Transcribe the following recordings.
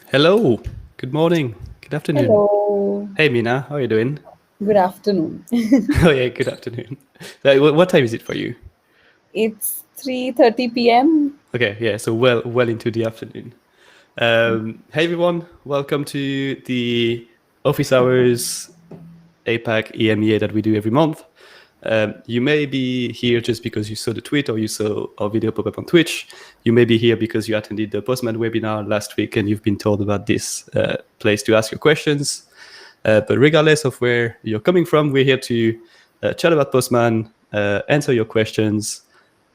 Hello, good morning, good afternoon. Hello. Hey Mina, how are you doing? Good afternoon. Oh yeah, good afternoon. What time is it for you? It's 3:30 p.m. Okay, yeah, so well into the afternoon. Hey everyone, welcome to the office hours APAC EMEA that we do every month. You may be here just because you saw the tweet or you saw our video pop up on Twitch. You may be here because you attended the Postman webinar last week and you've been told about this place to ask your questions. But regardless of where you're coming from, we're here to chat about Postman, answer your questions.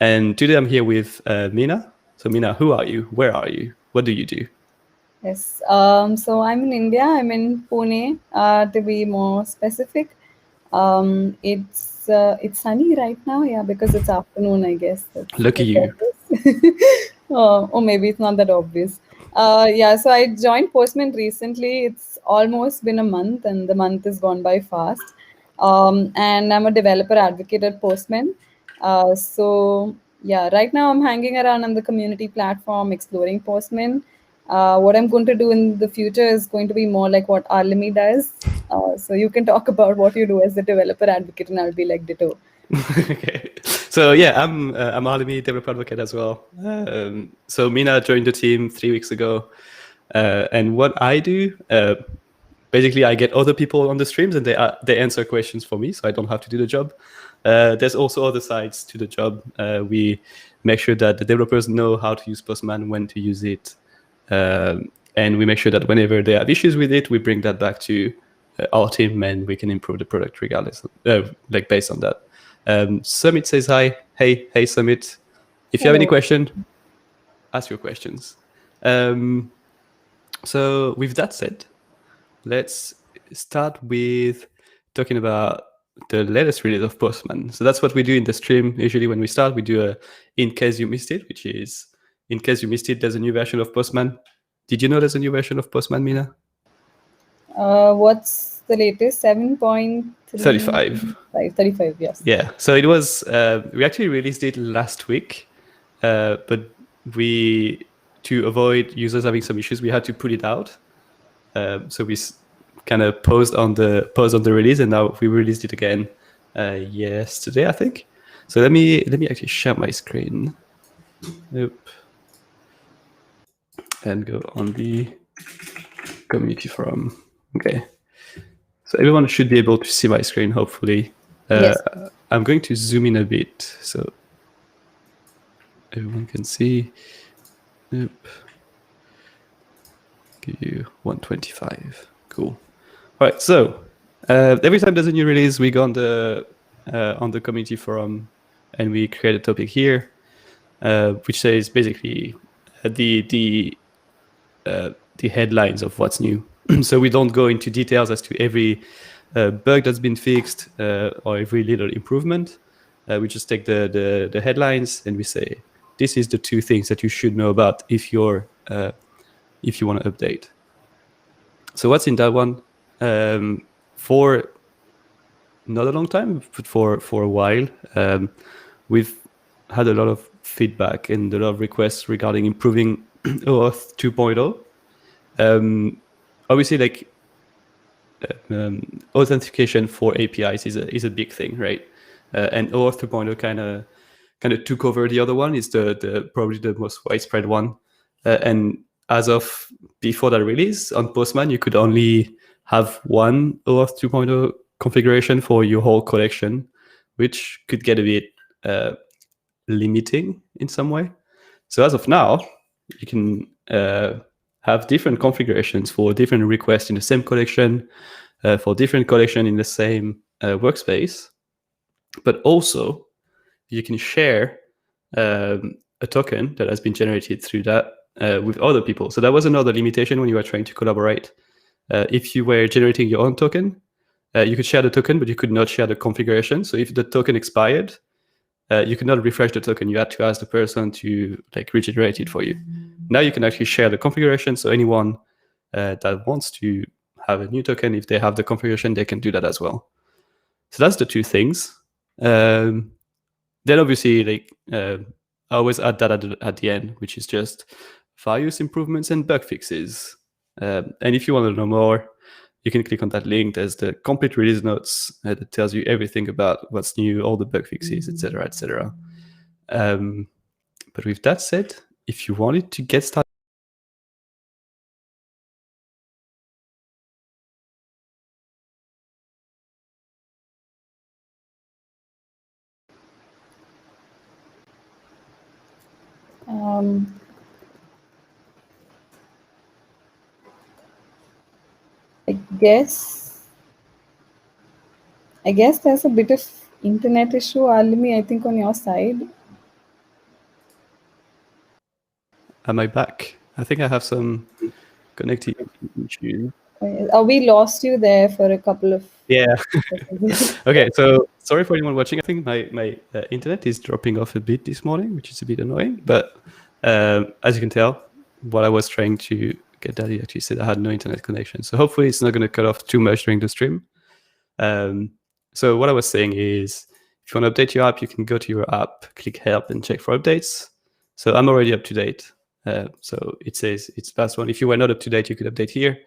And today I'm here with Mina. So Mina, who are you? Where are you? What do you do? Yes. So I'm in India. I'm in Pune, to be more specific. It's sunny right now, yeah, because it's afternoon, I guess. Lucky That's you. obvious. Or maybe it's not that obvious. Yeah, so I joined Postman recently. It's almost been a month, and the month has gone by fast. And I'm a developer advocate at Postman. So yeah, right now I'm hanging around on the community platform, exploring Postman. What I'm going to do in the future is going to be more like what Arlimi does. So you can talk about what you do as a developer advocate, and I'll be like ditto. Okay. So yeah, I'm Alimi, developer advocate as well. So Mina joined the team 3 weeks ago, and what I do, basically, I get other people on the streams and they answer questions for me, so I don't have to do the job. There's also other sides to the job. We make sure that the developers know how to use Postman, when to use it, and we make sure that whenever they have issues with it, we bring that back to our team and we can improve the product regardless, like based on that. Summit says hi. Hey, Summit. If you have any Hello. question, ask your questions. So with that said, let's start with talking about the latest release of Postman. So that's what we do in the stream. Usually when we start, we do a in case you missed it, which is in case you missed it, there's a new version of Postman. Did you know there's a new version of Postman, Mina? What's the latest? 7.3, 35. 35, yes. Yeah. So it was, we actually released it last week, but to avoid users having some issues, we had to put it out. So we kind of paused on the release, and now we released it again yesterday, I think. So let me actually share my screen. Nope. And go on the community forum. Okay. So everyone should be able to see my screen, hopefully. Yes. I'm going to zoom in a bit so everyone can see. Nope. Give you 125. Cool. All right. So every time there's a new release, we go on the community forum and we create a topic here, which says basically the headlines of what's new. So we don't go into details as to every bug that's been fixed or every little improvement. We just take the headlines and we say this is the two things that you should know about if you want to update. So what's in that one? For not a long time, but for a while, we've had a lot of feedback and a lot of requests regarding improving Oauth 2.0. Obviously, like authentication for APIs is a big thing, right? And Oauth 2.0 kind of took over the other one. It's the probably the most widespread one. And as of before that release on Postman, you could only have one Oauth 2.0 configuration for your whole collection, which could get a bit limiting in some way. So as of now, you can have different configurations for different requests in the same collection, for different collection in the same workspace. But also, you can share a token that has been generated through that with other people. So that was another limitation when you were trying to collaborate. If you were generating your own token, you could share the token, but you could not share the configuration. So if the token expired, you could not refresh the token. You had to ask the person to like regenerate it for you. Now you can actually share the configuration. So anyone that wants to have a new token, if they have the configuration, they can do that as well. So that's the two things. Then obviously, like I always add that at the end, which is just various improvements and bug fixes. And if you want to know more, you can click on that link. There's the complete release notes that tells you everything about what's new, all the bug fixes, etc., etc. But with that said, if you wanted to get started, I guess there's a bit of internet issue, Alimi, I think on your side. am I back? I think I have some connectivity issues. We lost you there for a couple of Yeah. seconds. Okay, so sorry for anyone watching. I think my internet is dropping off a bit this morning, which is a bit annoying. But as you can tell, what I was trying to get that, it actually said I had no internet connection. So hopefully it's not going to cut off too much during the stream. So what I was saying is, if you want to update your app, you can go to your app, click help, and check for updates. So I'm already up to date. So it says it's past one. If you were not up to date, you could update here.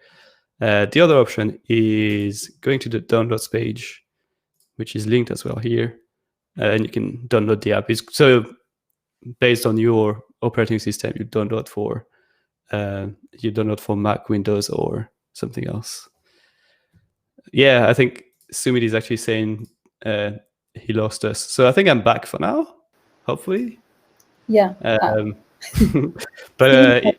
The other option is going to the downloads page, which is linked as well here, and you can download the app. So based on your operating system, you download for Mac, Windows, or something else. Yeah, I think Sumit is actually saying he lost us. So I think I'm back for now, hopefully. Yeah. But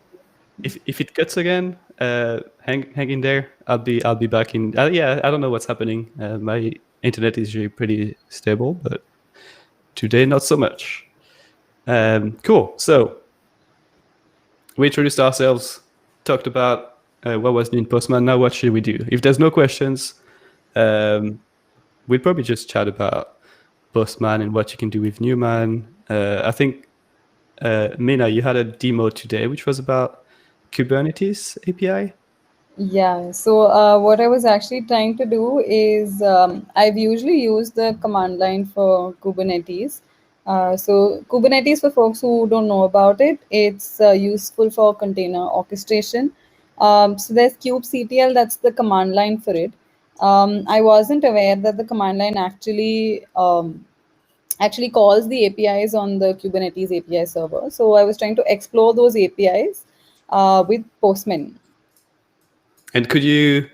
if it cuts again, hang in there. I'll be back in. Yeah, I don't know what's happening. My internet is usually pretty stable, but today not so much. Cool. So we introduced ourselves, talked about what was new in Postman. Now what should we do? If there's no questions, we'd probably just chat about Postman and what you can do with Newman. I think Mina, you had a demo today, which was about Kubernetes API. Yeah, so what I was actually trying to do is I've usually used the command line for Kubernetes. So Kubernetes, for folks who don't know about it, it's useful for container orchestration. So there's kubectl, that's the command line for it. I wasn't aware that the command line actually calls the APIs on the Kubernetes API server. So I was trying to explore those APIs with Postman. And did you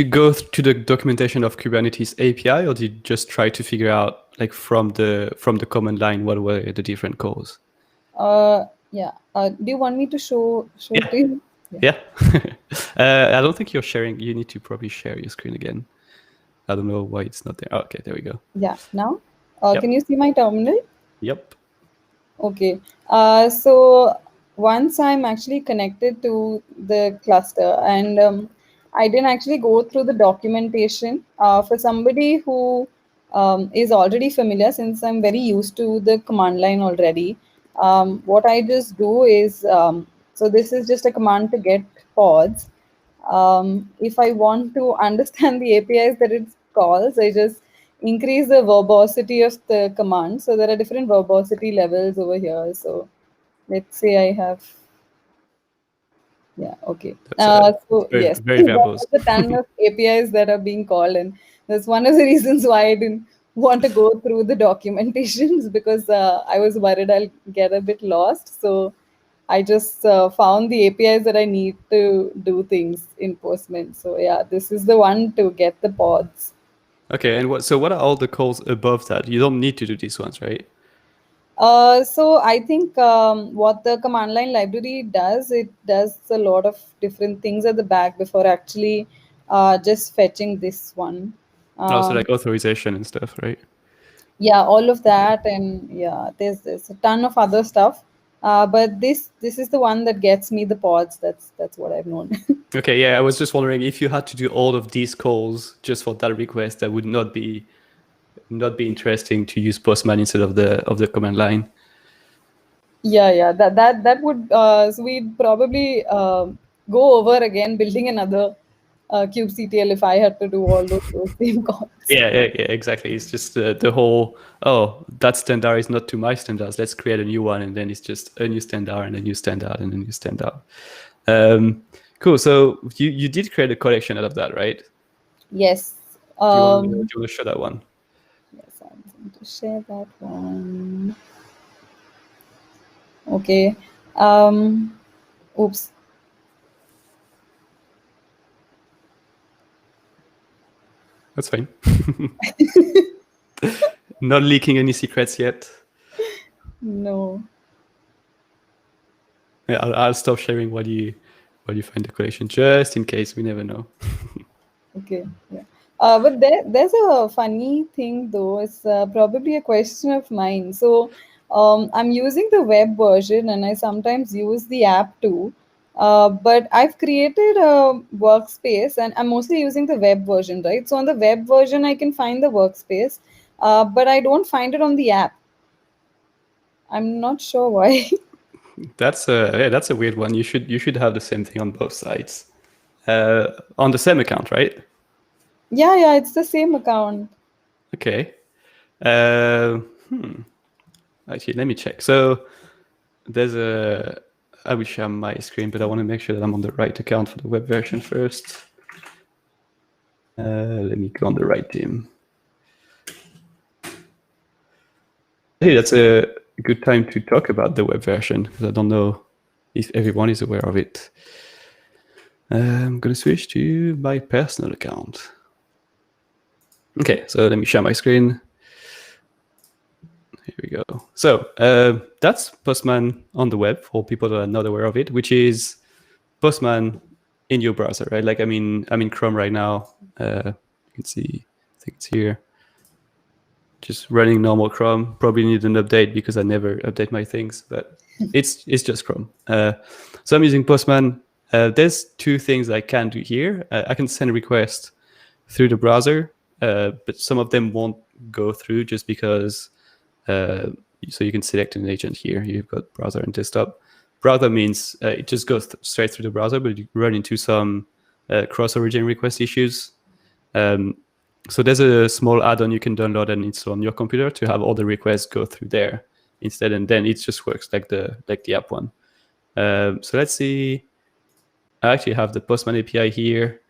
go to the documentation of Kubernetes API, or did you just try to figure out, like, from the command line, what were the different calls? Yeah. Do you want me to show Yeah. it to you? Yeah. I don't think you're sharing. You need to probably share your screen again. I don't know why it's not there. Oh, okay, there we go. Yeah. Now, Yep. can you see my terminal? Yep. Okay. So once I'm actually connected to the cluster, and I didn't actually go through the documentation. For somebody who is already familiar, since I'm very used to the command line already, what I just do is, so this is just a command to get pods. If I want to understand the APIs that it calls, I just increase the verbosity of the command. So there are different verbosity levels over here. So let's say I have, yeah, okay. So very, yes, very verbose. there's a ton of APIs that are being called, and that's one of the reasons why I didn't want to go through the documentations, because I was worried I'll get a bit lost. So I just found the APIs that I need to do things in Postman. So yeah, this is the one to get the pods. Okay, and what are all the calls above that? You don't need to do these ones, right? So I think what the command line library does, it does a lot of different things at the back before actually just fetching this one. Also, like authorization and stuff, right? Yeah, all of that, and yeah, there's a ton of other stuff. But this is the one that gets me the pods. That's what I've known. Okay, yeah, I was just wondering if you had to do all of these calls just for that request, that would not be interesting to use Postman instead of the command line. Yeah, that would so we'd probably go over again building another kubectl if I had to do all those same calls. Yeah, exactly. It's just the whole, that standard is not to my standards. Let's create a new one, and then it's just a new standard and a new standard and a new standard. Cool. So you did create a collection out of that, right? Yes. Do you want to show that one? Yes, I'm going to share that one. Okay. Oops. That's fine. Not leaking any secrets yet. No. Yeah, I'll stop sharing while you find the collection, just in case. We never know. Okay. Yeah. But there's a funny thing though. It's probably a question of mine. So I'm using the web version and I sometimes use the app too. But I've created a workspace and I'm mostly using the web version, right? So on the web version, I can find the workspace, but I don't find it on the app. I'm not sure why. That's a weird one. You should have the same thing on both sides, on the same account, right? Yeah, it's the same account. Okay. Actually, let me check. So there's I will share my screen, but I want to make sure that I'm on the right account for the web version first. Let me go on the right team. Hey, that's a good time to talk about the web version, because I don't know if everyone is aware of it. I'm going to switch to my personal account. Okay, so let me share my screen. Here we go. So that's Postman on the web for people that are not aware of it, which is Postman in your browser, right? Like I'm in Chrome right now. You can see, I think it's here. Just running normal Chrome. Probably need an update because I never update my things, but it's just Chrome. So I'm using Postman. There's two things I can do here. I can send a request through the browser, but some of them won't go through just because. So you can select an agent here. You've got browser and desktop. Browser means it just goes straight through the browser, but you run into some cross-origin request issues. So there's a small add-on you can download and install on your computer to have all the requests go through there instead, and then it just works like the app one. So let's see. I actually have the Postman API here.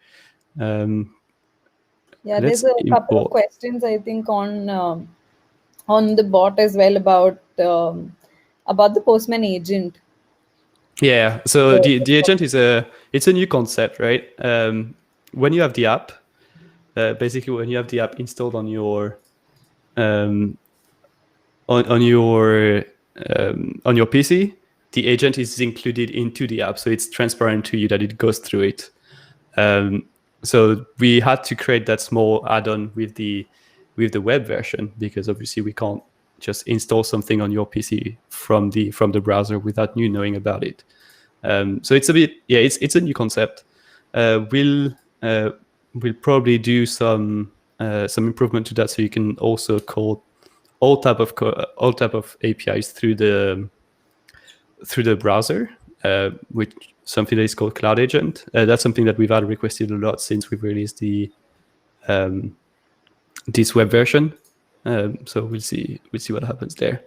Yeah, there's a couple of questions I think on the bot as well about the Postman agent. Yeah, so the agent is it's a new concept, right? When you have the app, basically when you have the app installed on your on your PC, the agent is included into the app, so it's transparent to you that it goes through it. So we had to create that small add-on with the web version because obviously we can't just install something on your PC from the browser without you knowing about it. So it's a bit, it's a new concept. We'll probably do some improvement to that, so you can also call all type of APIs through the browser, with something that is called Cloud Agent. That's something that we've had requested a lot since we've released the this web version. So we'll see what happens there.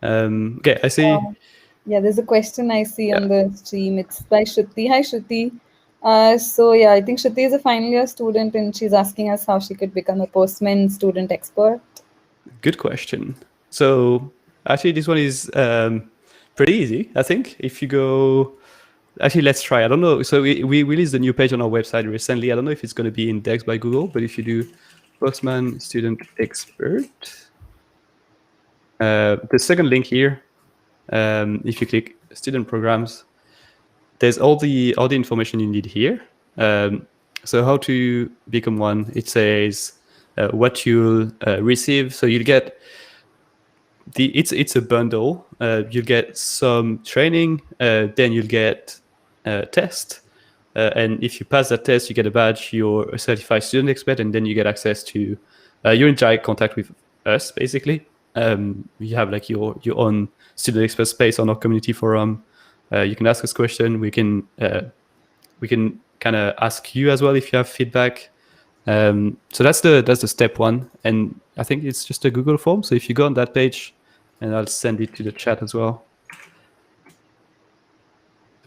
Okay, I see. Yeah, there's a question I see on the stream. It's by Shruti. Hi, Shruti. So yeah, I think Shruti is a final year student and she's asking us how she could become a Postman student expert. Good question. So actually, this one is pretty easy, I think. If you go, actually, let's try. I don't know. So we released a new page on our website recently. I don't know if it's going to be indexed by Google, but if you do Postman student expert, the second link here, if you click student programs, there's all the information you need here. So how to become one? It says what you'll receive. So you'll get it's a bundle. You'll get some training, then you'll get a test, and if you pass that test, you get a badge. You're a certified student expert, and then you get access to you're in direct contact with us, basically. You have like your own student expert space on our community forum. You can ask us questions. We can kind of ask you as well if you have feedback. So that's the step one, and I think it's just a Google form. So if you go on that page, and I'll send it to the chat as well.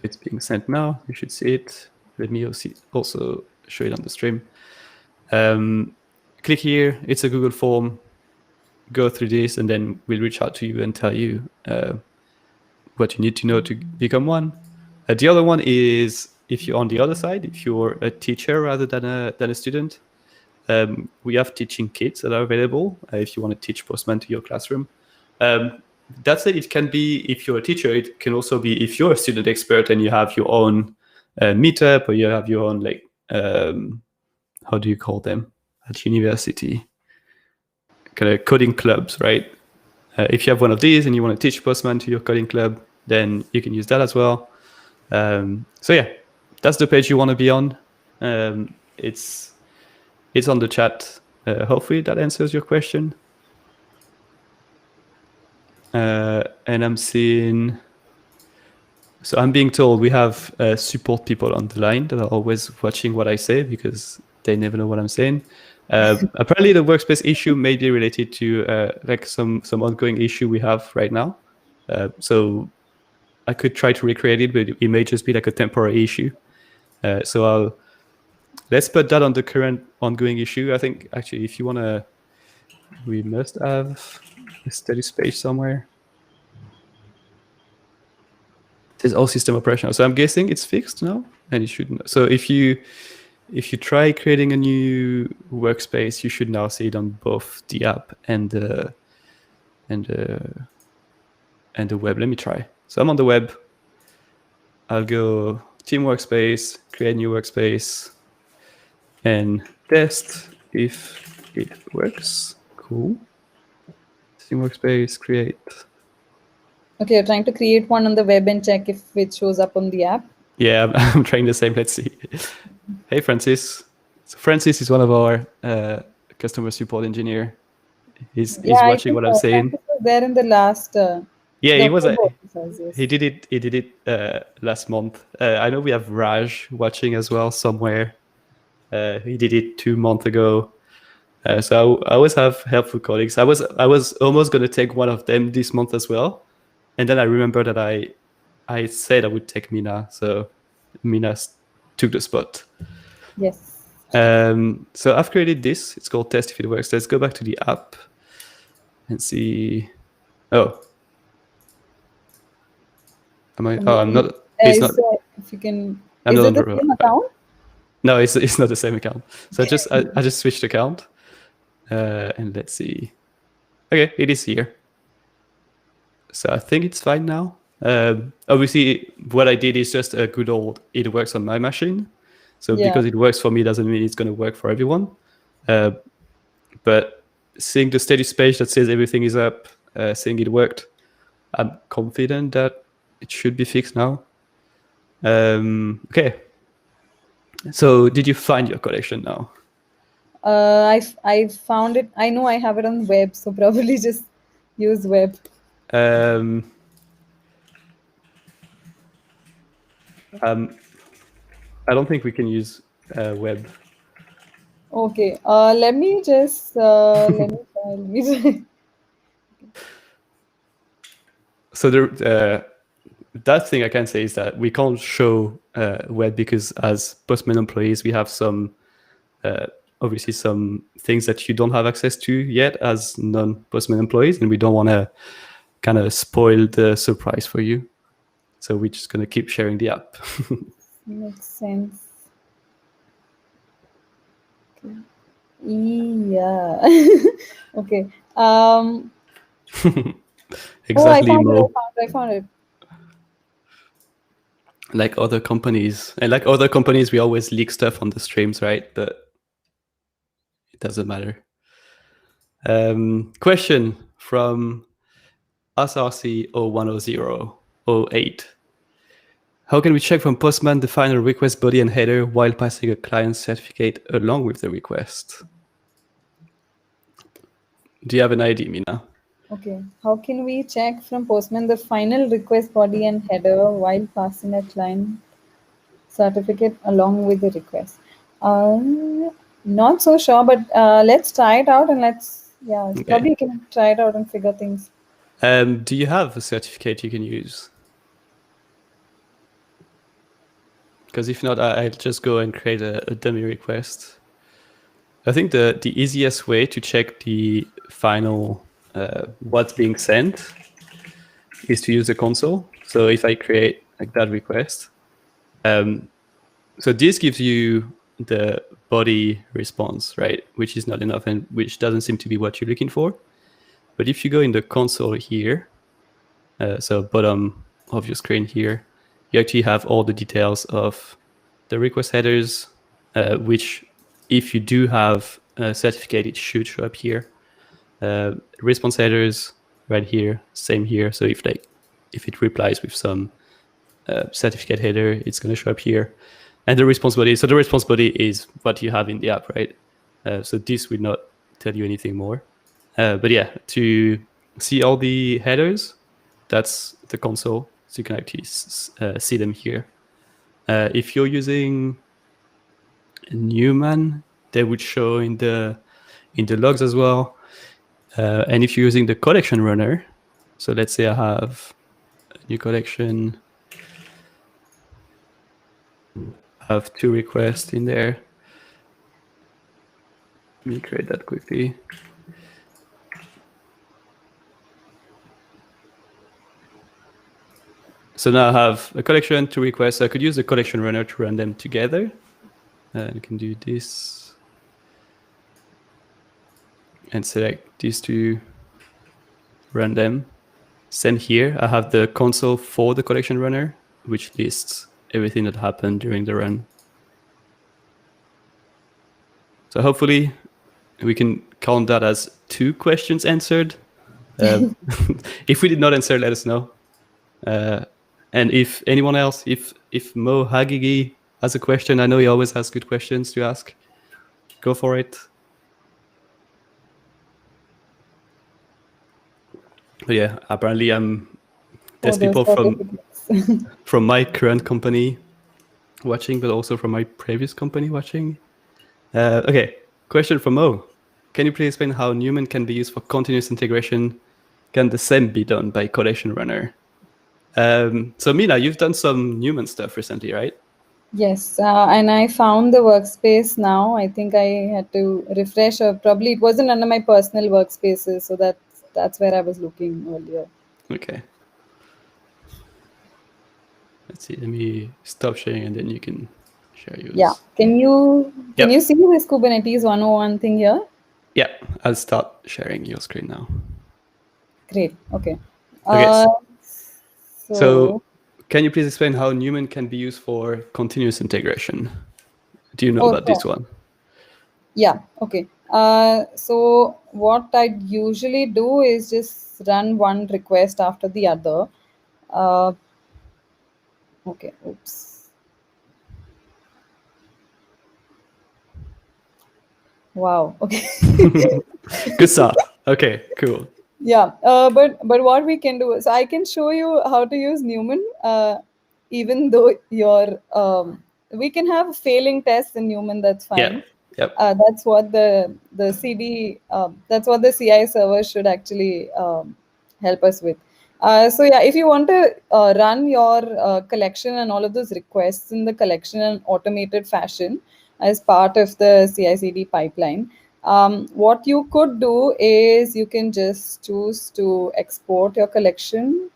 It's being sent now. You should see it. Let me also show it on the stream. Click here. It's a Google form. Go through this, and then we'll reach out to you and tell you what you need to know to become one. The other one is if you're on the other side, if you're a teacher rather than a student, we have teaching kits that are available if you want to teach Postman to your classroom. That said, it can be, if you're a teacher, it can also be if you're a student expert and you have your own meetup, or you have your own, like, how do you call them at university? Kind of coding clubs, right? If you have one of these and you want to teach Postman to your coding club, then you can use that as well. So yeah, that's the page you want to be on. It's on the chat. Hopefully that answers your question. And I'm seeing, so I'm being told we have support people on the line that are always watching what I say because they never know what I'm saying. Apparently the workspace issue may be related to like some ongoing issue we have right now. So I could try to recreate it, but it may just be like a temporary issue. So let's put that on the current ongoing issue. I think actually, if you want to, we must have a status page somewhere. It says all system operational. So I'm guessing it's fixed now, and it shouldn't. So if you try creating a new workspace, you should now see it on both the app and the web. Let me try. So I'm on the web. I'll go team workspace, create new workspace, and test if it works. Cool. Team workspace, create. Okay, you're trying to create one on the web and check if it shows up on the app. Yeah, I'm trying the same. Let's see. Hey, Francis. So Francis is one of our customer support engineer. He's watching what I'm saying. Francis was there in the last. Yeah, he was. Yes. He did it last month. I know we have Raj watching as well somewhere. He did it 2 months ago. So I always have helpful colleagues. I was almost going to take one of them this month as well, and then I remember that I said I would take Mina, so Mina took the spot. Yes. So I've created this. It's called Test If It Works. Let's go back to the app and see. Oh. I'm not. It's not. If you can. I'm is not it the same account? No, it's not the same account. So I just switched account, and let's see. Okay, it is here. So I think it's fine now. Obviously, what I did is just a good old it works on my machine. So because it works for me doesn't mean it's going to work for everyone. But seeing the status page that says everything is up, seeing it worked, I'm confident that it should be fixed now. Okay. So did you find your collection now? I found it. I know I have it on web, so probably just use web. I don't think we can use web. Okay. Let me just let me try. So that thing I can say is that we can't show web because as Postman employees, we have some obviously some things that you don't have access to yet as non-Postman employees, and we don't want to kind of spoil the surprise for you. So we're just going to keep sharing the app. Makes sense. Okay. Yeah. Okay. Exactly. I found it. Like other companies, we always leak stuff on the streams, right? But it doesn't matter. Question from SRC 010008. How can we check from Postman the final request body and header while passing a client certificate along with the request? Do you have an idea, Mina? Okay. How can we check from Postman the final request body and header while passing a client certificate along with the request? Not so sure, but let's try it out and probably you can try it out and figure things. Do you have a certificate you can use? because if not, I'll just go and create a dummy request. I think the easiest way to check the final what's being sent is to use the console. So if I create like that request, so this gives you the body response, right? Which is not enough and which doesn't seem to be what you're looking for. But if you go in the console here, so bottom of your screen here, you actually have all the details of the request headers, which if you do have a certificate, it should show up here. Response headers right here, same here. So if it replies with some certificate header, it's going to show up here. And the response body, so the response body is what you have in the app, right? So this will not tell you anything more. But yeah, to see all the headers, that's the console. So you can actually see them here. If you're using Newman, they would show in the logs as well. And if you're using the collection runner, so let's say I have a new collection, I have 2 requests in there. Let me create that quickly. So now I have a collection, 2 requests. So I could use the collection runner to run them together. I can do this and select these 2, run them. Same here, I have the console for the collection runner, which lists everything that happened during the run. So hopefully we can count that as 2 questions answered. If we did not answer, let us know. And if anyone else, if Mo Hagigi has a question, I know he always has good questions to ask. Go for it. But yeah, apparently there's people from my current company watching, but also from my previous company watching. Okay, question from Mo. Can you please explain how Newman can be used for continuous integration? Can the same be done by collection runner? So Mina, you've done some Newman stuff recently, right? Yes, and I found the workspace now. I think I had to refresh, or probably it wasn't under my personal workspaces, so that's where I was looking earlier. Okay. Let's see. Let me stop sharing, and then you can share yours. Yeah. Can you see this Kubernetes 101 thing here? Yeah, I'll start sharing your screen now. Great. Okay. Okay. So can you please explain how Newman can be used for continuous integration? Do you know about this one? Yeah. Okay. So what I usually do is just run one request after the other. Okay. Oops. Wow. Okay. Good start. Okay. Cool. Yeah. But what we can do is I can show you how to use Newman. Even though we can have failing tests in Newman. That's fine. Yeah. Yep. That's what the CD. That's what the CI server should actually help us with. So yeah, if you want to run your collection and all of those requests in the collection in automated fashion as part of the CI/CD pipeline, what you could do is you can just choose to export your collection.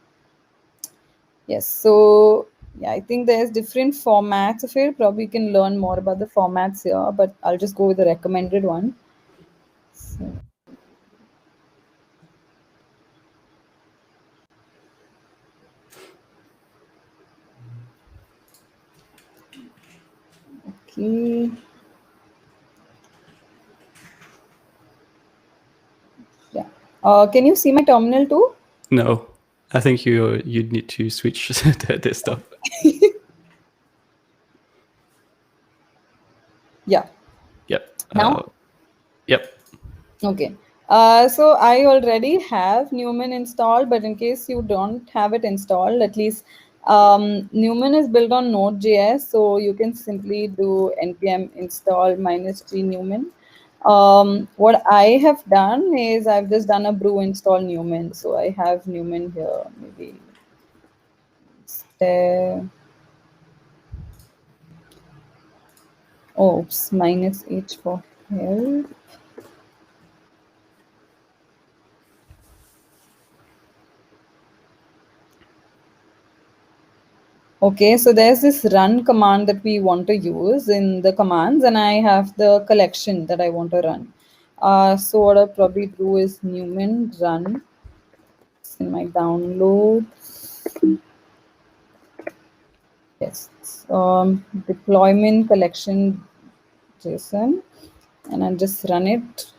Yes, so yeah, I think there's different formats of it. Probably you can learn more about the formats here, but I'll just go with the recommended one. So. Okay. Yeah. Can you see my terminal too? No, I think you need to switch the desktop. Yeah. Yep. Now? Yep. Okay. So I already have Newman installed, but in case you don't have it installed, at least Newman is built on Node.js, so you can simply do npm install -g Newman. What I have done is I've just done a brew install Newman, so I have Newman here. Maybe it's there. Oops, minus H for help. Okay, so there's this run command that we want to use in the commands, and I have the collection that I want to run. So what I'll probably do is Newman run. It's in my downloads. Yes, deployment collection JSON, and I'll just run it.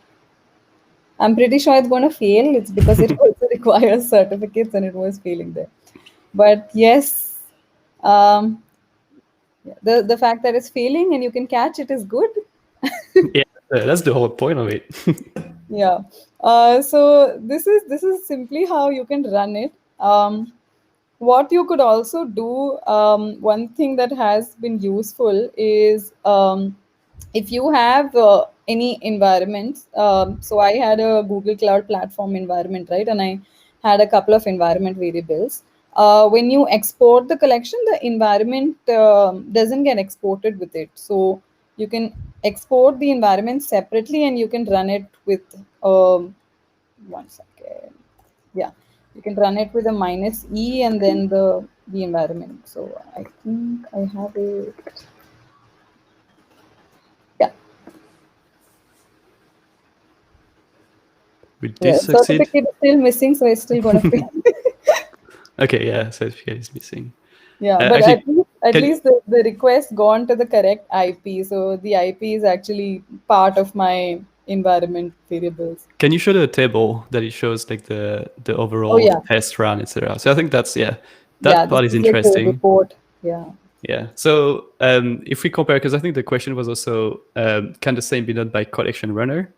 I'm pretty sure it's going to fail. It's because it also requires certificates, and it was failing there. But yes, um, the fact that it's failing and you can catch it is good. Yeah, that's the whole point of it. Yeah. So this is simply how you can run it. What you could also do, one thing that has been useful is, if you have any environments. So I had a Google Cloud Platform environment, right? And I had a couple of environment variables. When you export the collection, the environment doesn't get exported with it. So you can export the environment separately and you can run it with, one second. Yeah, you can run it with a minus E and then the environment. So I think I have it. Yeah. Would Yeah, this succeed? certificate is still missing, so it's still gonna fail. Okay, yeah, certificate is missing. Yeah, but Actually, at least the request gone to the correct IP. So the IP is actually part of my environment variables. can you show the table that it shows like the Oh overall yeah, test run, etc.? So I think that's yeah. that This part is is the code interesting. report. Yeah. Yeah. So if we compare, because I think the question was also can the same be done by collection runner?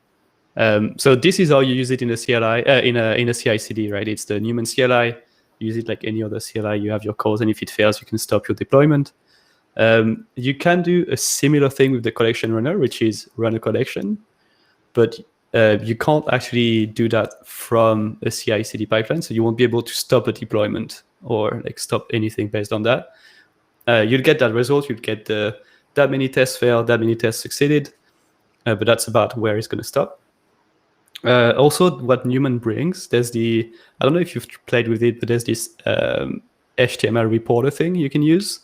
So this is how you use it in a CLI, in a CI/CD, right? It's the Newman CLI. You use it like any other CLI. You have your calls, and if it fails, you can stop your deployment. You can do a similar thing with the collection runner, which is run a collection, but you can't actually do that from a CI/CD pipeline. So you won't be able to stop a deployment or like stop anything based on that. You'll get that result. You'll get that many tests failed, that many tests succeeded, but that's about where it's going to stop. Also, what Newman brings, I don't know if you've played with it, but there's this HTML reporter thing you can use,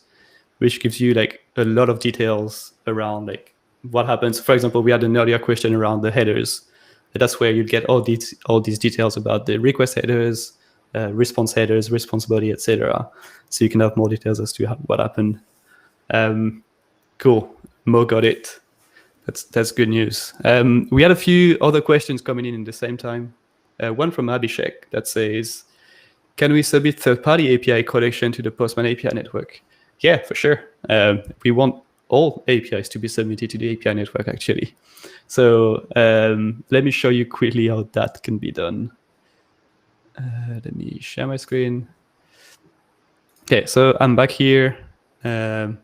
which gives you like a lot of details around like what happens. For example, we had an earlier question around the headers. That's where you get all these details about the request headers, response headers, response body, etc. So you can have more details as to what happened. Cool. Mo got it. That's good news. We had a few other questions coming in the same time. One from Abhishek that says, can we submit third-party API collection to the Postman API network? Yeah, for sure. We want all APIs to be submitted to the API network, actually. So let me show you quickly how that can be done. Let me share my screen. Okay, so I'm back here. And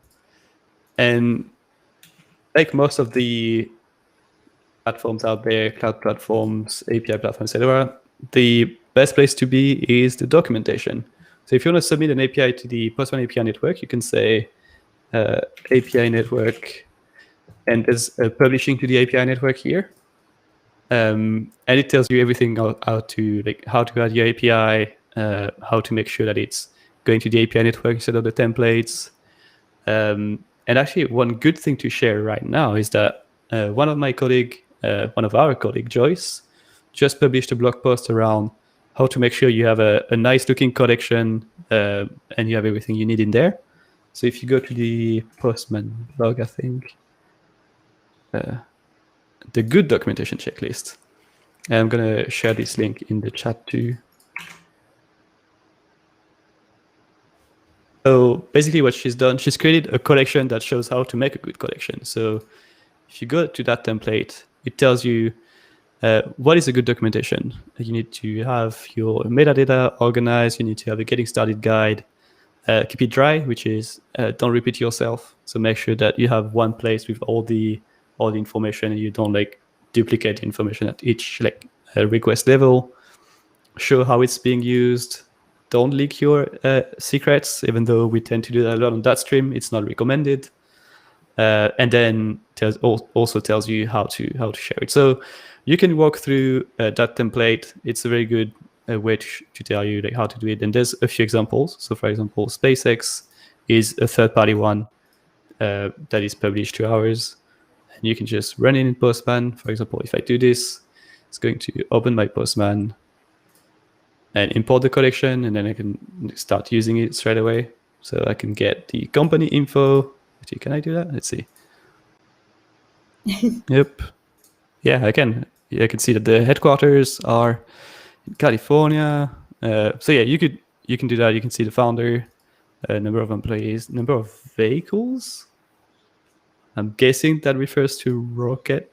like most of the platforms out there, cloud platforms, API platforms, etc., the best place to be is the documentation. So if you want to submit an API to the Postman API network, you can say API network, and there's a publishing to the API network here. And it tells you everything how to add your API, how to make sure that it's going to the API network instead of the templates. And actually, one good thing to share right now is that one of our colleague, Joyce, just published a blog post around how to make sure you have a nice looking collection and you have everything you need in there. So if you go to the Postman blog, I think, the good documentation checklist, and I'm going to share this link in the chat too. So basically what she's done, she's created a collection that shows how to make a good collection. So if you go to that template, it tells you what is a good documentation. You need to have your metadata organized. You need to have a getting started guide. Keep it dry, which is don't repeat yourself. So make sure that you have one place with all the information, and you don't like duplicate information at each request level. Show how it's being used. Don't leak your secrets, even though we tend to do that a lot on that stream. It's not recommended. and then also tells you how to share it. So you can walk through that template. It's a very good way to tell you like how to do it. And there's a few examples. So for example, SpaceX is a third-party one that is published to ours. And you can just run it in Postman. For example, if I do this, it's going to open my Postman and import the collection, and then I can start using it straight away. So I can get the company info. Actually, can I do that? Let's see. Yep. Yeah, I can. Yeah, I can see that the headquarters are in California. So yeah, you can do that. You can see the founder, number of employees, number of vehicles. I'm guessing that refers to rocket.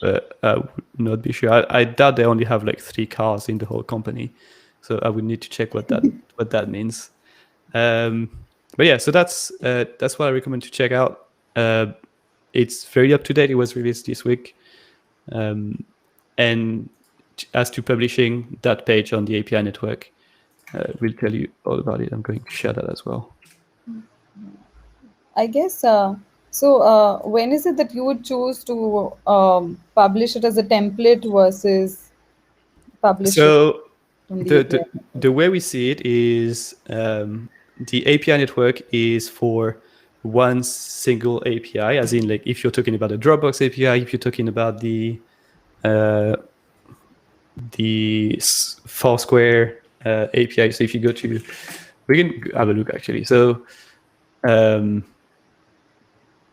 But I would not be sure. I doubt they only have like 3 cars in the whole company, so I would need to check what that means. But yeah, so that's what I recommend to check out. It's very up to date. It was released this week, and as to publishing, that page on the API network will tell you all about it. I'm going to share that as well. I guess when is it that you would choose to publish it as a template versus publish it So from the API? the way we see it is the API network is for one single API, as in like if you're talking about a Dropbox API, if you're talking about the Foursquare API. So if you go to, we can have a look actually. So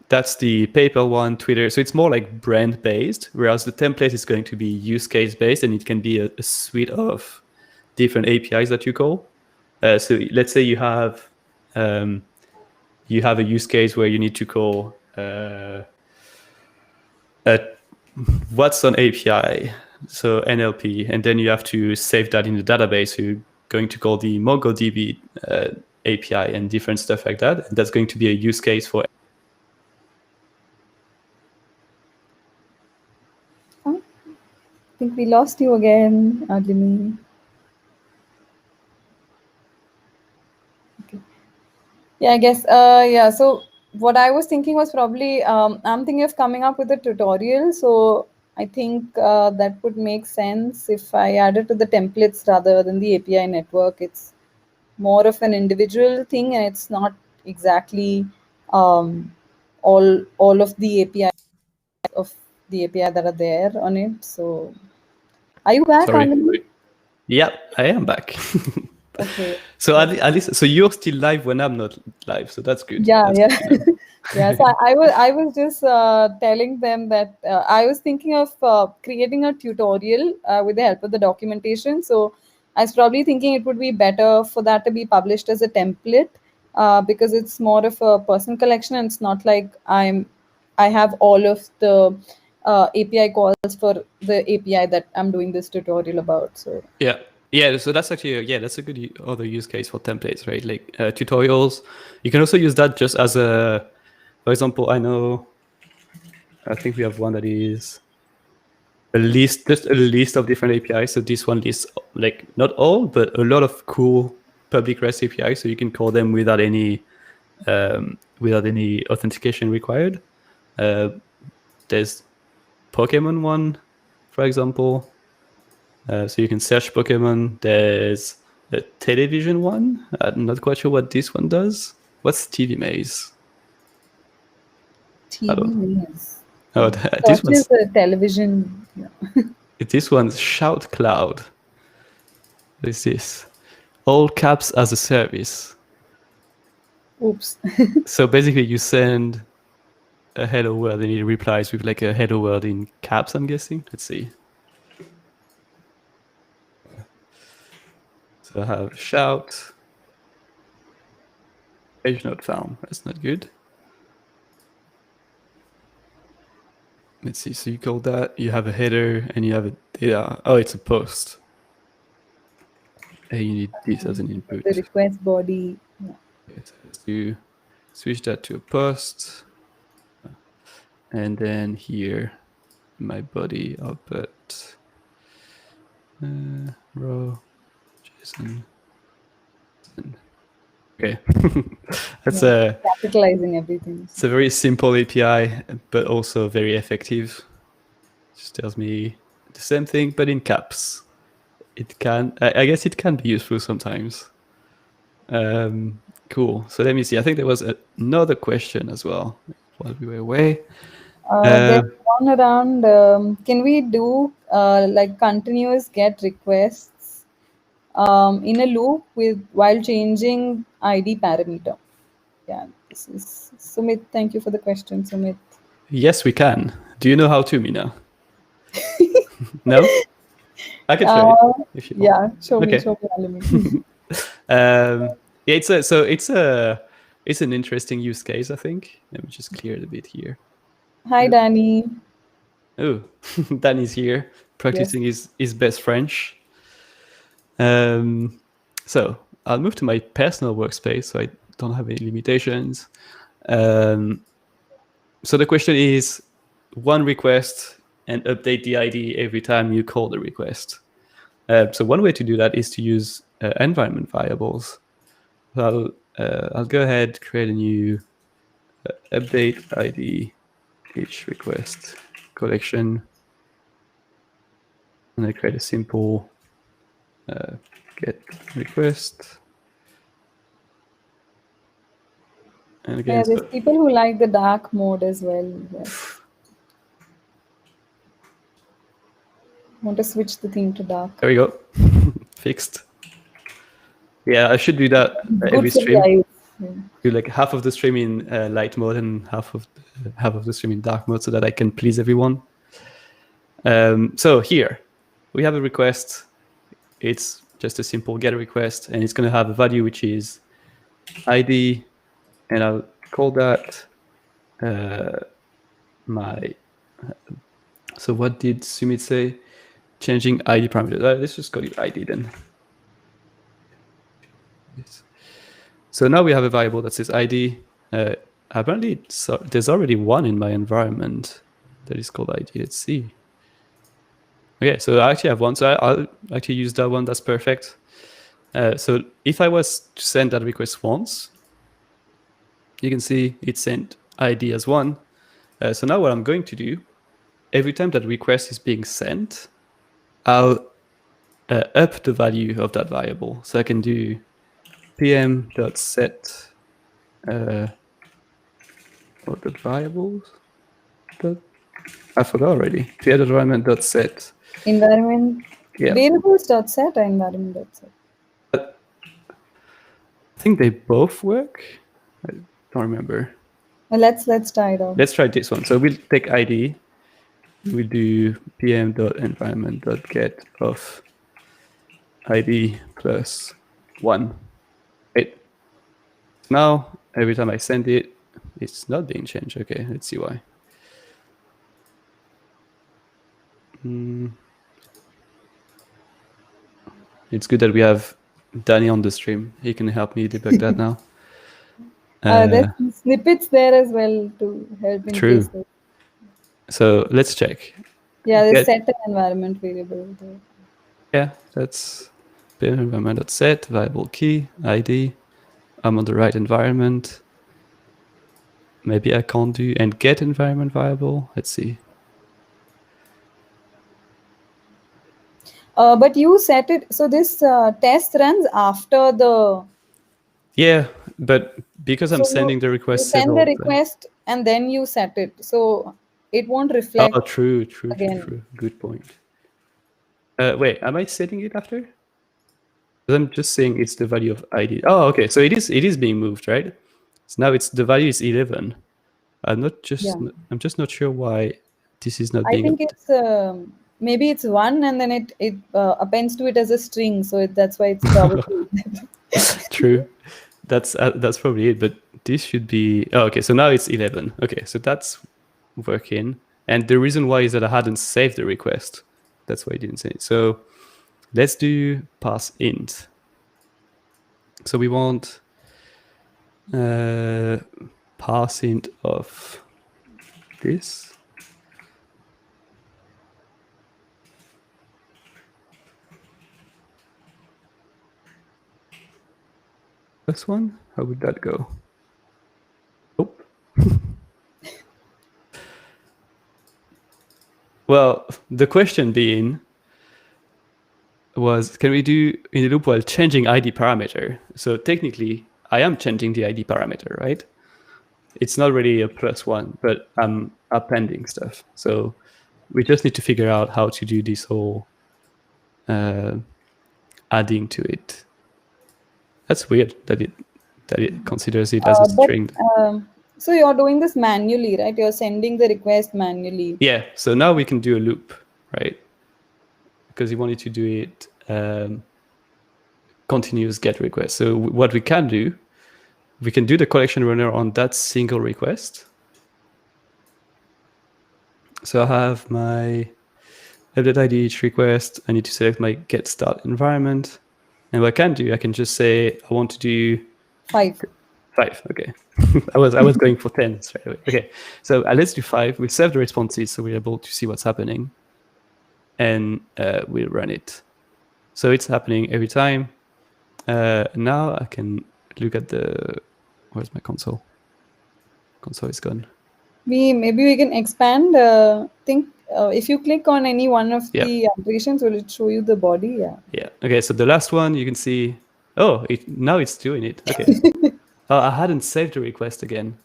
that's the PayPal one, Twitter. So it's more like brand based, whereas the template is going to be use case based, and it can be a suite of different APIs that you call. So let's say you have a use case where you need to call a Watson API, so NLP, and then you have to save that in the database. So you're going to call the MongoDB API and different stuff like that. And that's going to be a use case for. I think we lost you again, Jimmy. Okay. Yeah, I guess. Yeah. So what I was thinking was probably I'm thinking of coming up with a tutorial. So I think that would make sense if I added to the templates rather than the API network. It's more of an individual thing, and it's not exactly all of the API of the API that are there on it. So, are you back, Sorry. Anjali? Yeah, I am back. Okay. So at least, so you're still live when I'm not live. So that's good. Yeah, That's yeah. good. Yeah, so I was just telling them that I was thinking of creating a tutorial with the help of the documentation. So I was probably thinking it would be better for that to be published as a template because it's more of a personal collection, and it's not like I have all of the API calls for the API that I'm doing this tutorial about. So Yeah. So that's actually that's a good other use case for templates, right? Like tutorials. You can also use that just as a, for example, I think we have one that is just a list of different APIs. So this one lists like not all, but a lot of cool public REST APIs. So you can call them without any authentication required. There's Pokemon one, for example. So you can search Pokemon. There's a television one. I'm not quite sure what this one does. What's TV Maze? TV news. Oh, this Search is one's the television. Yeah. this one's Shout Cloud. What is this? All caps as a service. Oops. So basically, you send a hello world and it replies with like a hello world in caps, I'm guessing. Let's see. So I have shout. Page not found. That's not good. Let's see. So you call that. You have a header and you have a data. Oh, it's a post. And you need this as an input. The request body. Yeah. Okay, so let's do switch that to a post. And then here, my body, I'll put row JSON. Okay. That's Yeah, capitalizing everything. it's a very simple API, but also very effective. Just tells me the same thing, but in caps. It can, I guess it can be useful sometimes. Cool. So let me see. I think there was another question as well while we were away. There's one around. Can we do like continuous get requests in a loop with while changing ID parameter? Yeah, this is Sumit. Thank you for the question, Sumit. Yes, we can. Do you know how to, Mina? No? I can show you if you want. Yeah, show me, Okay. Alimi. Yeah, it's an interesting use case, I think. Let me just clear it a bit here. Hi, Danny. Oh, Danny's here Yes. practicing his best French. So I'll move to my personal workspace so I don't have any limitations. So the question is one request and update the ID every time you call the request. So one way to do that is to use environment variables. So I'll go ahead, create a new update ID each request collection, and I create a simple get request. And again, Yeah, there's people who like the dark mode as well. Yes. Want to switch the theme to dark. there we go, fixed. Yeah, I should do that Good every for the stream. eyes. Yeah. Do like half of the stream in light mode and half of the stream in dark mode so that I can please everyone. So here we have a request. It's just a simple get request, and it's going to have a value which is ID, and I'll call that my. So what did Sumit say? Changing ID parameter. Let's just call it ID then. So now we have a variable that says ID. Apparently, there's already one in my environment that is called ID. Let's see. Okay, so I actually have one. So I'll actually use that one. That's perfect. So if I was to send that request once, you can see it sent ID as one. So now what I'm going to do, every time that request is being sent, I'll up the value of that variable. So I can do pm.set what the variables. I forgot already. pm.environment.set. Environment Yeah, variables.set or environment.set. I think they both work. I don't remember. Well, let's try it out. Let's try this one. So we'll take ID. We do pm.environment.get of ID plus 1. Right. Now, every time I send it, it's not being changed. Okay, let's see why. It's good that we have Danny on the stream. He can help me debug that now. There's snippets there as well to help in True. case. So let's check. Yeah, there's Get, set an environment variable there. yeah, that's environment.set, variable key, ID. I'm on the right environment. Maybe I can't do and get environment variable. Let's see. But you set it, so this test runs after the. Yeah, but because I'm So sending the you request send the several times. request and then you set it. So it won't reflect Oh, true. again. Good point. Wait, am I setting it after? 'Cause I'm just saying it's the value of ID. Oh, okay. So it is being moved, right? So now it's the value is 11. I'm just not sure why this is not I being. think it's maybe it's one and then it appends to it as a string. So that's why it's probably. True. That's probably it. But this should be. Oh, okay. So now it's 11. Okay, so that's working. And the reason why is that I hadn't saved the request. That's why I didn't say it. So let's do pass int. So we want pass int of this. First one, how would that go? Oh. Well, the question being was, can we do in the loop while changing ID parameter? So technically, I am changing the ID parameter, right? It's not really a +1, but I'm appending stuff. So we just need to figure out how to do this whole adding to it. That's weird that it considers it as a string. So you're doing this manually, right? You're sending the request manually. Yeah. So now we can do a loop, right? Because you wanted to do it continuous GET request. So what we can do the collection runner on that single request. So I have my update ID each request. I need to select my get start environment. And what I can do, I can just say, I want to do 5. 5, okay. I was going for 10 straight away. Okay, so let's do 5. We save the responses so we're able to see what's happening. And we'll run it. So it's happening every time. Now I can look at where's my console? Console is gone. Maybe we can expand. If you click on any one of the operations, will it show you the body? Yeah. Okay. So the last one you can see. Oh, now it's doing it. Okay. Oh, I hadn't saved the request again.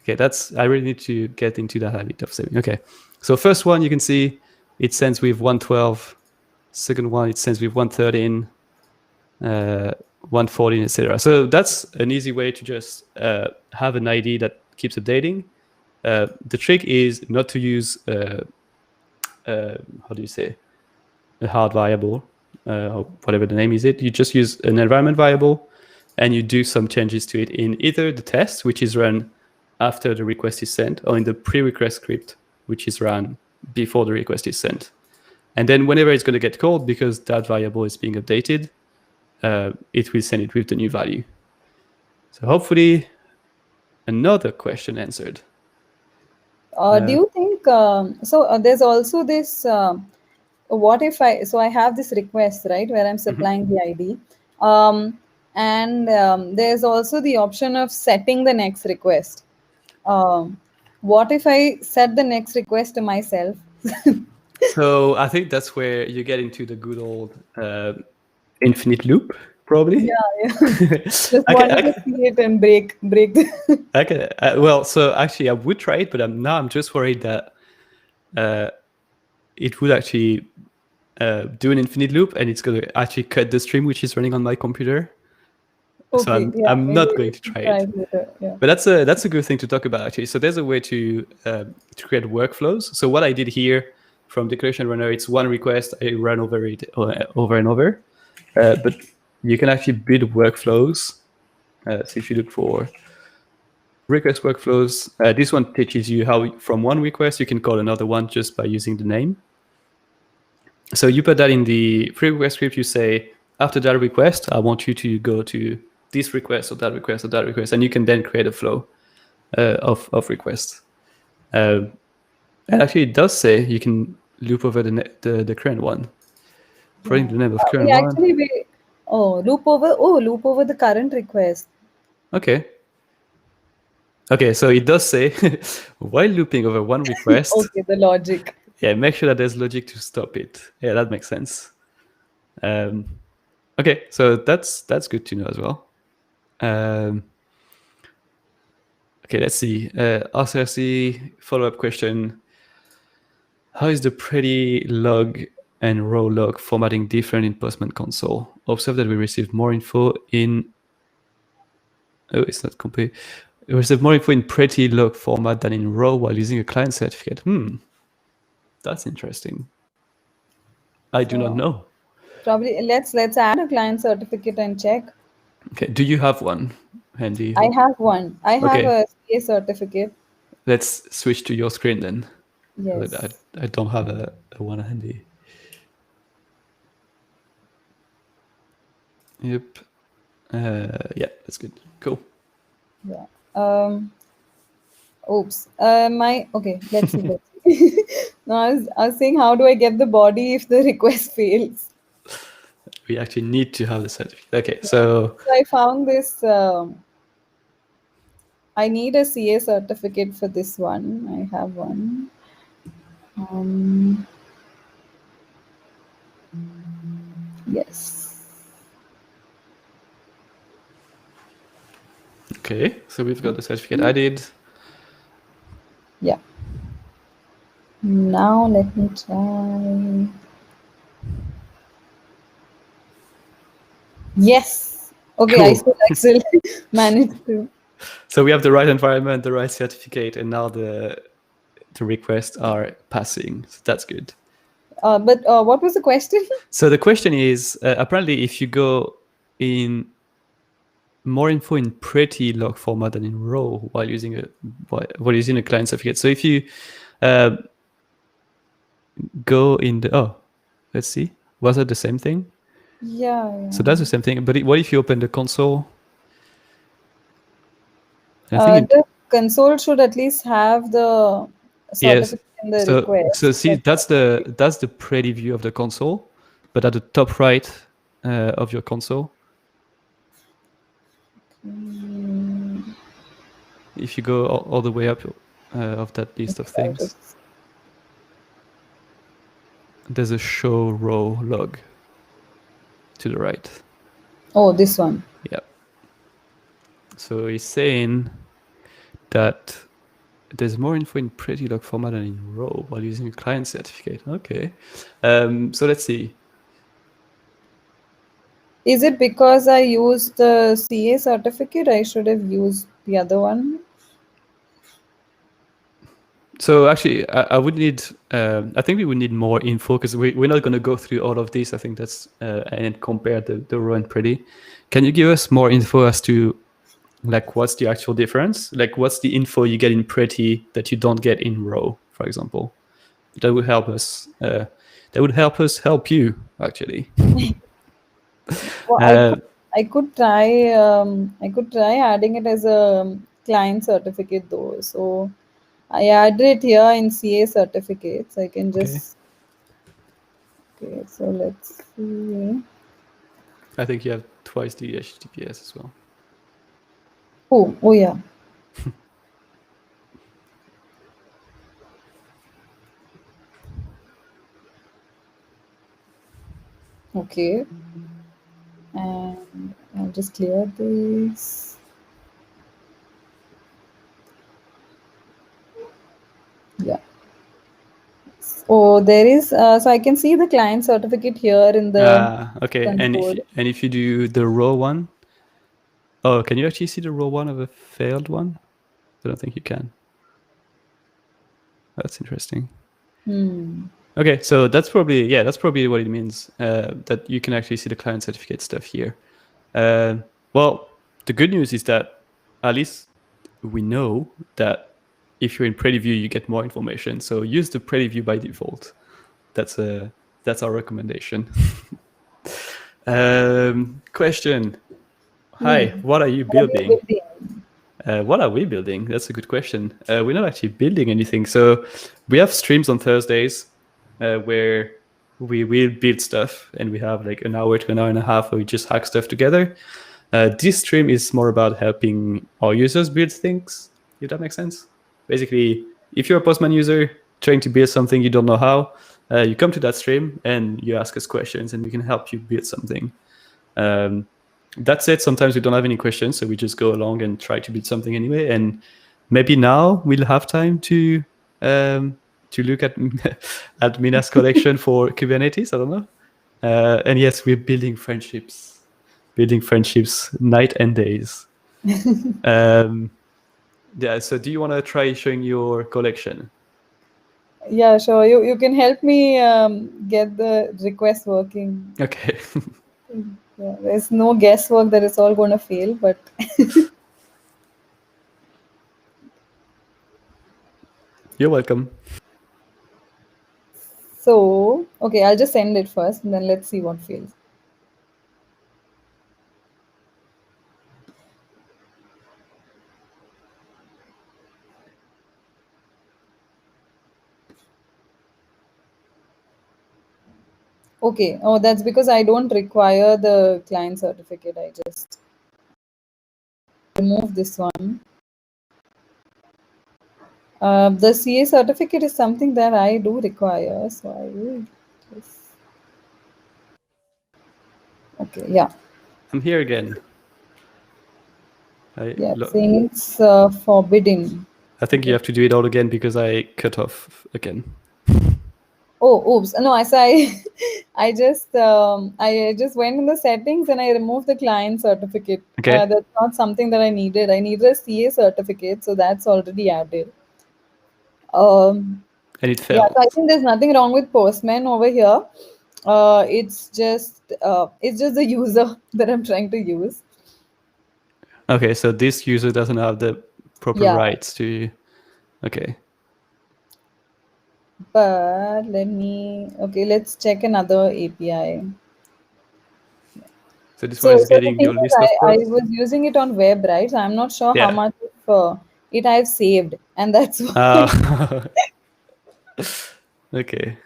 Okay, I really need to get into the habit of saving. Okay. So first one you can see it sends with 112. Second one it sends with 113, 114, etc. So that's an easy way to just have an ID that keeps updating. The trick is not to use how do you say, a hard variable or whatever the name is. You just use an environment variable and you do some changes to it in either the test, which is run after the request is sent, or in the pre-request script, which is run before the request is sent. And then whenever it's going to get called, because that variable is being updated, it will send it with the new value. So hopefully another question answered. Do you think, there's also this, what if I have this request, right, where I'm supplying the ID. And there's also the option of setting the next request. What if I set the next request to myself? So I think that's where you get into the good old infinite loop, probably. Yeah. Just wanted to see it and break. Okay. Well, so actually, I would try it, but I'm just worried that it would actually do an infinite loop, and it's going to actually cut the stream which is running on my computer. Okay, so I'm not going to try it. Later, yeah. But that's a good thing to talk about, actually. So there's a way to create workflows. So what I did here from the collection runner, it's one request, I run over it over and over. But you can actually build workflows. So if you look for request workflows, this one teaches you how from one request you can call another one just by using the name. So you put that in the pre-request script. You say, after that request, I want you to go to this request or that request or that request, and you can then create a flow of requests. And actually, it does say you can loop over the current one. Putting the name of current one. Actually, loop over the current request. Okay. Okay, so it does say while looping over one request. Okay, the logic. Yeah, make sure that there's logic to stop it. Yeah, that makes sense. Okay, so that's good to know as well. Okay, let's see. RCRC follow-up question. How is the pretty log and row log formatting different in Postman console? Observe that we received more info in... Oh, it's not complete. We received more info in pretty log format than in row while using a client certificate. That's interesting. I do not know. Probably let's add a client certificate and check. Okay, do you have one handy? I have one. I have a CA certificate. Let's switch to your screen then. Yes. I don't have a one handy. Yep. Yeah, that's good. Cool. Yeah. Oops. Okay. Let's see. No, I was saying, how do I get the body if the request fails? we actually need to have the certificate. Okay, so I found this. I need a CA certificate for this one. I have one. Yes. okay, so we've got the certificate added. Yeah. Now let me try. Yes. Okay, I Cool. still managed to. So we have the right environment, the right certificate, and now the requests are passing. So that's good. But what was the question? So the question is, apparently, if you go in more info in pretty log format than in raw while using a client certificate. So if you go in the let's see, was that the same thing? Yeah. So that's the same thing. But what if you open the console? I think The console should at least have the yes. certificate in the So request. see, that's the pretty view of the console, but at the top right of your console, if you go all the way up of that list of things, there's a show row log to the right. Oh, this one. Yeah. So he's saying that there's more info in pretty log format than in raw while using a client certificate. Okay. So let's see. Is it because I used the CA certificate? I should have used the other one. So actually, I would need. I think we would need more info because we're not going to go through all of this. I think that's and compare the raw and pretty. Can you give us more info as to like what's the actual difference? Like what's the info you get in pretty that you don't get in raw, for example? That would help us. That would help us help you actually. Well, I could try. I could try adding it as a client certificate though. So I added it here in CA certificates. I can Okay. just. Okay, so let's see. I think you have twice the HTTPS as well. Oh yeah. Okay. And I'll just clear this. Yeah. Oh, there is. So I can see the client certificate here in the Okay. And console. if you do the raw one, oh, can you actually see the raw one of a failed one? I don't think you can. That's interesting. Okay, so that's probably what it means. That you can actually see the client certificate stuff here. Well, the good news is that at least we know that if you're in Pretty View, you get more information. So use the Pretty View by default. That's our recommendation. Question. Hi, what are you building? What are we building? That's a good question. We're not actually building anything. So we have streams on Thursdays where we will build stuff, and we have like an hour to an hour and a half where we just hack stuff together. This stream is more about helping our users build things, if that makes sense. Basically, if you're a Postman user trying to build something you don't know how, you come to that stream and you ask us questions, and we can help you build something. That's it. Sometimes we don't have any questions, so we just go along and try to build something anyway. And maybe now we'll have time to look at at Mina's collection for Kubernetes. I don't know. And yes, we're building friendships night and days. Yeah. So, do you want to try showing your collection? Yeah, sure. You can help me get the request working. Okay. Yeah, there's no guesswork that it's all going to fail, but You're welcome. so okay, I'll just send it first, and then let's see what fails. Okay. Oh, that's because I don't require the client certificate. I just remove this one. The CA certificate is something that I do require, so I will just. Okay. Yeah. I'm here again. Yeah. Saying it's forbidden. I think you Okay. have to do it all again because I cut off again. Oh, oops. No, I just went in the settings and I removed the client certificate. Okay. That's not something that I needed. I needed a CA certificate, so that's already added. Um, And it yeah, so I failed. think there's nothing wrong with Postman over here. It's just the user that I'm trying to use. Okay, so this user doesn't have the proper Yeah, rights to. Okay. but let's check another API. So this one So, is so the getting thing your is, list of I posts. was using it on web, right? So I'm not sure how Yeah. much of it I've saved, and that's why. Uh, okay.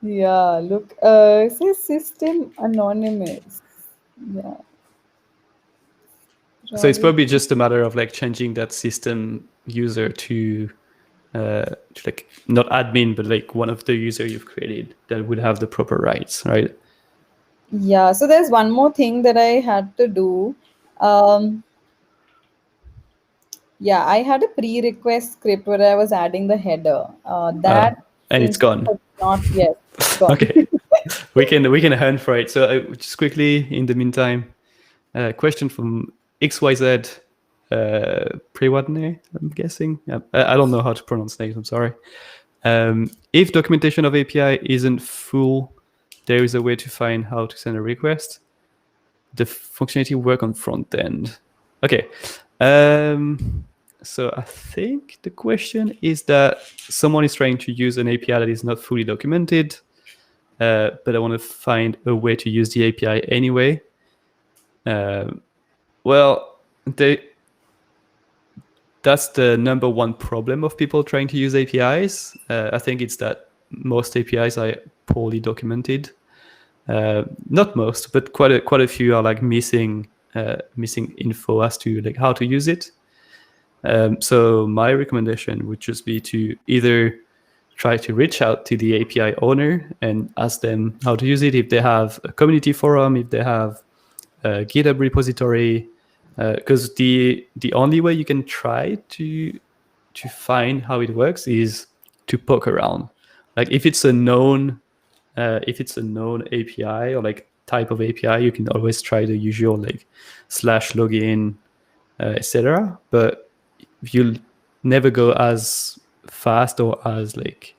Yeah, look, it says system anonymous. Yeah, So it's project. probably just a matter of like changing that system user to like not admin, but like one of the user you've created that would have the proper rights, right? Yeah, so there's one more thing that I had to do. Um, yeah, I had a pre-request script where I was adding the header. Uh, That and it's seems to gone. have not yet gone. Okay. We can hunt for it. So just quickly in the meantime, question from XYZ Prewadne, I'm guessing. Yeah, I don't know how to pronounce names, I'm sorry. If documentation of API isn't full, there is a way to find how to send a request. The functionality work on front end. Okay. So I think the question is that someone is trying to use an API that is not fully documented, but I want to find a way to use the API anyway. Well, that's the number one problem of people trying to use APIs. I think it's that most APIs are poorly documented. Not most, but quite a few are like missing info as to like how to use it. So my recommendation would just be to either try to reach out to the API owner and ask them how to use it. If they have a community forum, if they have a GitHub repository, because the only way you can try to find how it works is to poke around. Like if it's a known API or like type of API, you can always try the usual like /login, etc. But you'll never go as fast or as like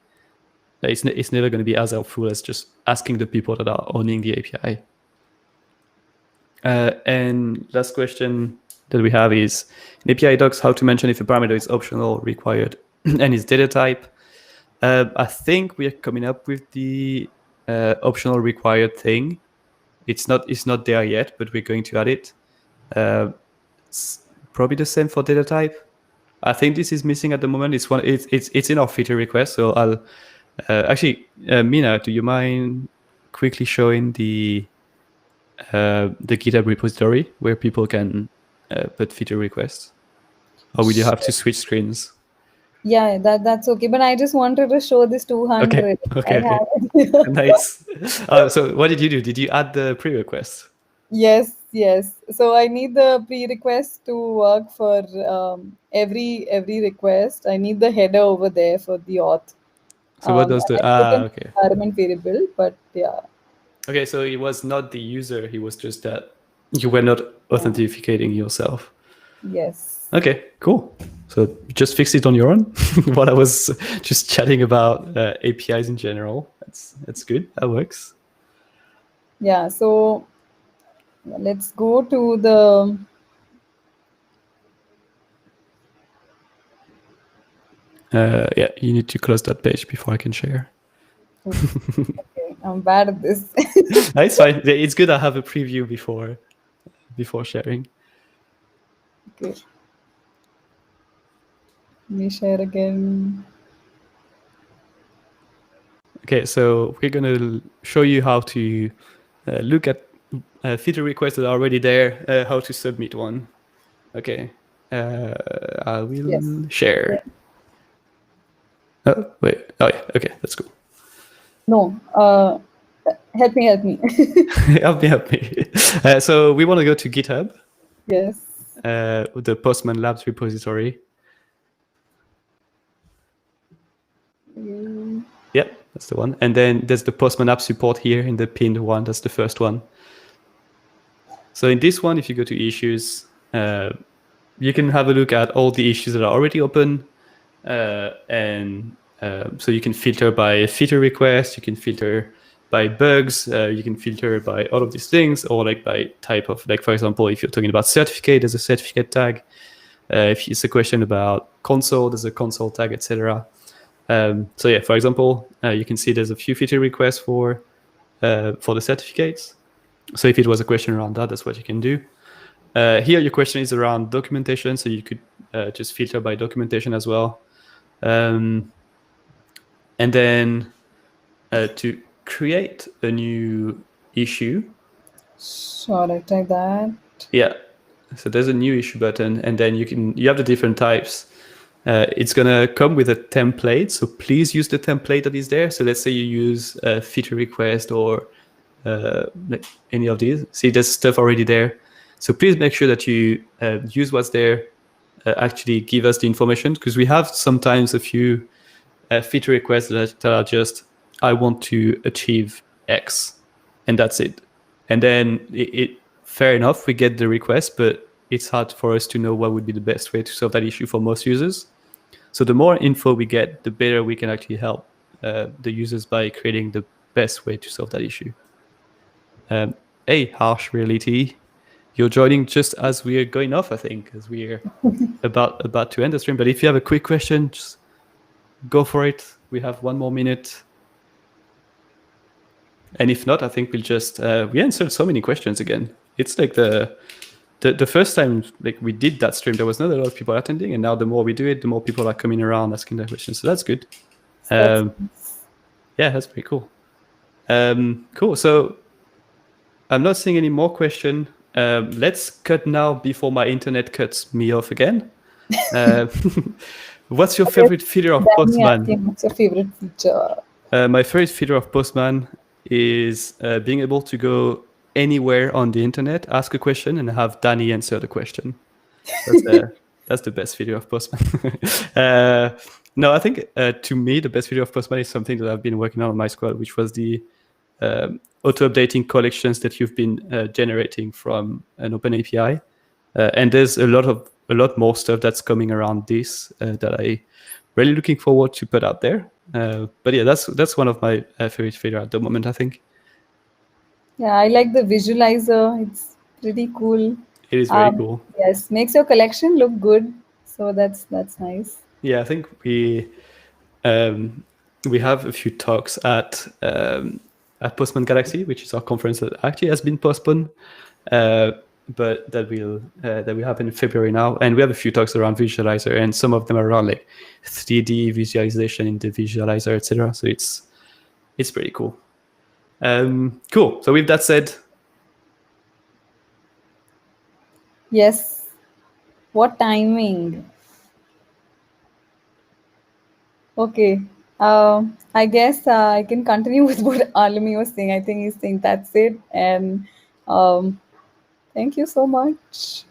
it's never going to be as helpful as just asking the people that are owning the API. And last question that we have is in API docs, how to mention if a parameter is optional, required, and is data type. I think we are coming up with the optional required thing. It's not there yet, but we're going to add it. It's probably the same for data type. I think this is missing at the moment. It's in our feature request. So I'll actually, Mina, do you mind quickly showing the GitHub repository where people can put feature requests, or will you have to switch screens? Yeah, that's okay. But I just wanted to show this 200. I Okay. have it. Nice. So what did you do? Did you add the pre-request? Yes, yes. So I need the pre-request to work for every request. I need the header over there for the auth. So what does And the I put an okay. environment variable, but yeah. Okay, so it was not the user, he was just that you were not authenticating yourself. Yes. Okay, cool. So you just fix it on your own while I was just chatting about APIs in general. That's good. That works. Yeah. So let's go to the. Yeah, you need to close that page before I can share. Oops. Okay, I'm bad at this. No, it's fine. It's good I have a preview before sharing. Okay. Let me share again. Okay, so we're going to show you how to look at feature requests that are already there, how to submit one. Okay, I will share. Oh, wait. Oh, yeah. Okay, that's cool. No, help me. Help me. So we want to go to GitHub, Yes. the Postman Labs repository. Yep, that's the one. And then there's the Postman app support here in the pinned one. That's the first one. So in this one, if you go to issues, you can have a look at all the issues that are already open. And so you can filter by feature request, you can filter by bugs, you can filter by all of these things, or like by type of, like, for example, if you're talking about certificate, there's a certificate tag. If it's a question about console, there's a console tag, etc. So yeah, for example, you can see there's a few feature requests for the certificates. So if it was a question around that, that's what you can do. Here, your question is around documentation, so you could just filter by documentation as well. And then to create a new issue. Sure, I try that. Yeah. So there's a new issue button, and then you have the different types. It's gonna come with a template, so please use the template that is there. So let's say you use a feature request or like any of these. See, there's stuff already there. So please make sure that you use what's there. Actually give us the information, because we have sometimes a few feature requests that are just, I want to achieve X, and that's it. And then fair enough, we get the request, but it's hard for us to know what would be the best way to solve that issue for most users. So the more info we get, the better we can actually help the users by creating the best way to solve that issue. Hey, harsh reality. You're joining just as we are going off, I think, as we're about to end the stream. But if you have a quick question, just go for it. We have 1 more minute. And if not, I think we'll just we answered so many questions again. It's like the first time like we did that stream, there was not a lot of people attending, and now the more we do it, the more people are coming around asking their questions. So that's good. Yeah, that's pretty cool. Cool. So I'm not seeing any more question. Let's cut now before my internet cuts me off again. What's your favorite feature of Postman? What's your favorite feature? My favorite feature of Postman is being able to go anywhere on the internet, ask a question, and have Danny answer the question. That's the best feature of Postman. No, I think to me, the best feature of Postman is something that I've been working on my squad, which was the auto-updating collections that you've been generating from an open API. And there's a lot more stuff that's coming around this that I really looking forward to put out there. But yeah, that's one of my favorite feature at the moment, I think. Yeah, I like the visualizer. It's pretty cool. It is very cool. Yes, makes your collection look good. So that's nice. Yeah, I think we have a few talks at Postman Galaxy, which is our conference that actually has been postponed, but that will happen in February now. And we have a few talks around visualizer, and some of them are around like 3D visualization in the visualizer, etc. So it's pretty cool. Cool. So with that said, yes. What timing? Okay. I guess I can continue with what Alami was saying. I think he's saying that's it. And thank you so much.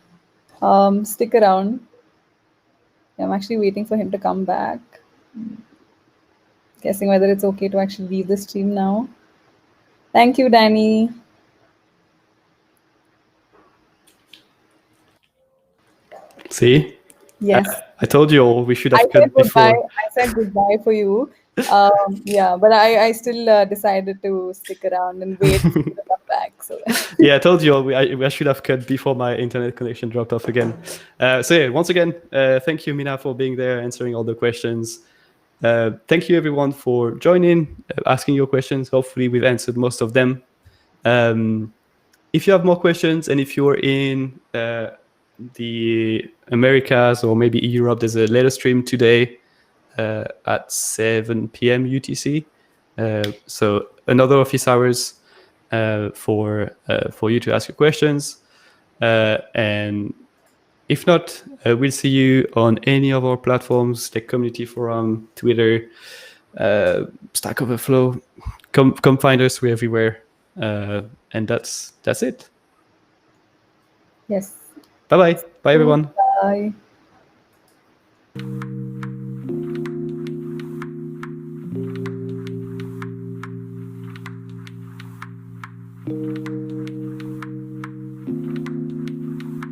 Stick around. I'm actually waiting for him to come back. Guessing whether it's okay to actually leave the stream now. Thank you, Danny. see? Yes. I told you all we should have cut before. I said goodbye for you. Yeah, but I still decided to stick around and wait to come back. So yeah, I told you all I should have cut before my internet connection dropped off again. So yeah, once again, thank you, Mina, for being there, answering all the questions. Thank you, everyone, for joining, asking your questions. Hopefully, we've answered most of them. If you have more questions, and if you're in the Americas or maybe Europe, there's a later stream today at 7 p.m. UTC. So another office hours for you to ask your questions. And if not, we'll see you on any of our platforms, Tech Community Forum, Twitter, Stack Overflow. Come find us. We're everywhere. And that's it. Yes. Bye-bye. Bye, everyone. Bye.